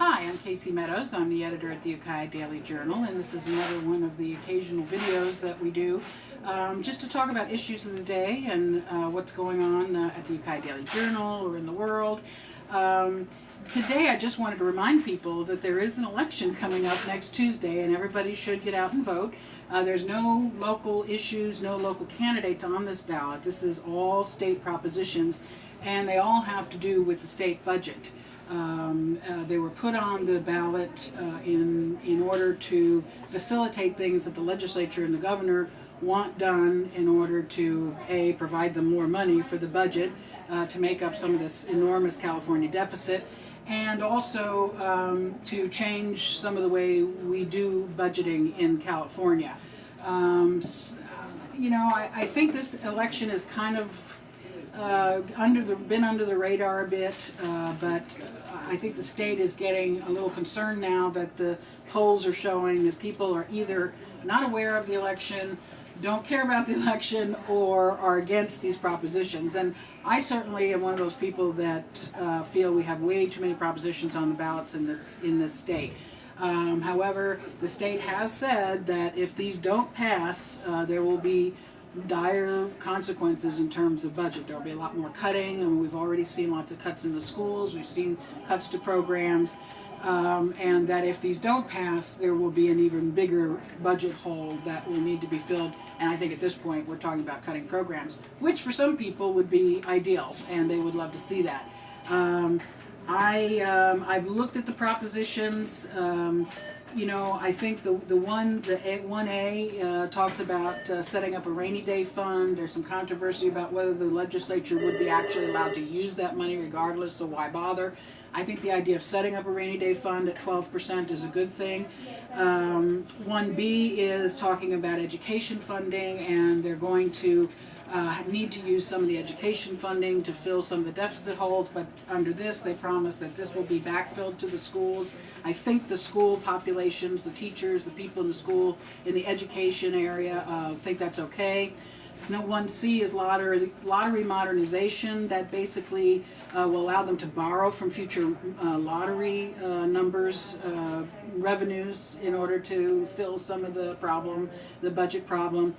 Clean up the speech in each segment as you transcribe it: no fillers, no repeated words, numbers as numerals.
Hi, I'm Casey Meadows. I'm the editor at the Ukiah Daily Journal, and this is another one of the occasional videos that we do just to talk about issues of the day and what's going on at the Ukiah Daily Journal or in the world. Today I just wanted to remind people that there is an election coming up next Tuesday and everybody should get out and vote. There's no local issues, no local candidates on this ballot. This is all state propositions and they all have to do with the state budget. They were put on the ballot in order to facilitate things that the legislature and the governor want done in order to A, provide them more money for the budget to make up some of this enormous California deficit, and also to change some of the way we do budgeting in California. You know, I think this election is kind of been under the radar a bit, but I think the state is getting a little concerned now that the polls are showing that people are either not aware of the election, don't care about the election, or are against these propositions. And I certainly am one of those people that feel we have way too many propositions on the ballots in this state. However, the state has said that if these don't pass, there will be dire consequences in terms of budget. There will be a lot more cutting, and we've already seen lots of cuts in the schools, we've seen cuts to programs, and that if these don't pass, there will be an even bigger budget hole that will need to be filled. And I think at this point we're talking about cutting programs, which for some people would be ideal, and they would love to see that. I've looked at the propositions. You know, I think the 1A talks about setting up a rainy day fund. There's some controversy about whether the legislature would be actually allowed to use that money regardless, so why bother? I think the idea of setting up a rainy day fund at 12% is a good thing. 1B is talking about education funding, and they're going to need to use some of the education funding to fill some of the deficit holes, but under this they promise that this will be backfilled to the schools. I think the school populations, the teachers, the people in the school, in the education area, think that's okay. Now 1C is lottery modernization. That basically will allow them to borrow from future lottery numbers, revenues, in order to fill some of the problem, the budget problem.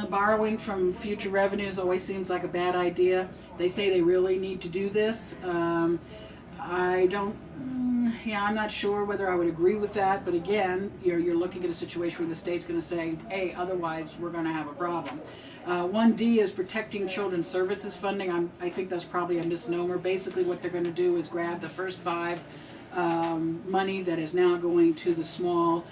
Borrowing from future revenues always seems like a bad idea. They say they really need to do this. I'm not sure whether I would agree with that, but again, you're looking at a situation where the state's going to say, hey, otherwise we're going to have a problem. 1D is protecting children's services funding. I think that's probably a misnomer. Basically what they're going to do is grab the first 5 money that is now going to the small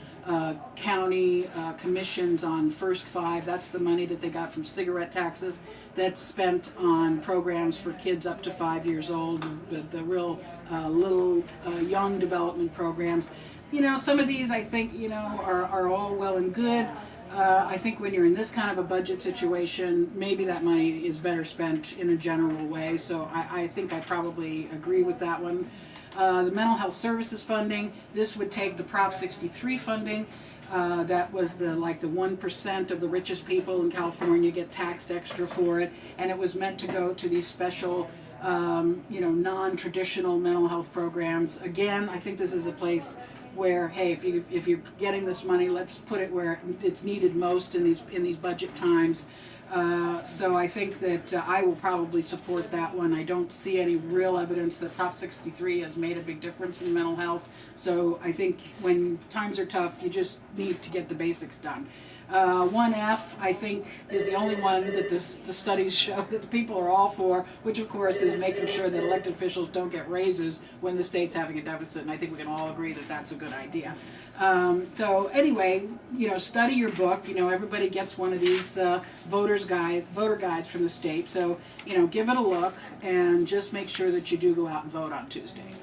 county commissions on first 5. That's the money that they got from cigarette taxes that's spent on programs for kids up to 5 years old, the real little young development programs. You know, some of these I think, you know, are all well and good. I think when you're in this kind of a budget situation, maybe that money is better spent in a general way, so I think I probably agree with that one. The mental health services funding, this would take the Prop 63 funding, that was the 1% of the richest people in California get taxed extra for it, and it was meant to go to these special you know, non-traditional mental health programs. Again, I think this is a place where, hey, if you're getting this money, let's put it where it's needed most in these budget times. So I think that I will probably support that one. I don't see any real evidence that Prop 63 has made a big difference in mental health. So I think when times are tough, you just need to get the basics done. 1F, I think, is the only one that the studies show that the people are all for, which of course is making sure that elected officials don't get raises when the state's having a deficit, and I think we can all agree that that's a good idea. So anyway, you know, study your book. You know, everybody gets one of these voter guides from the state, so, you know, give it a look and just make sure that you do go out and vote on Tuesday.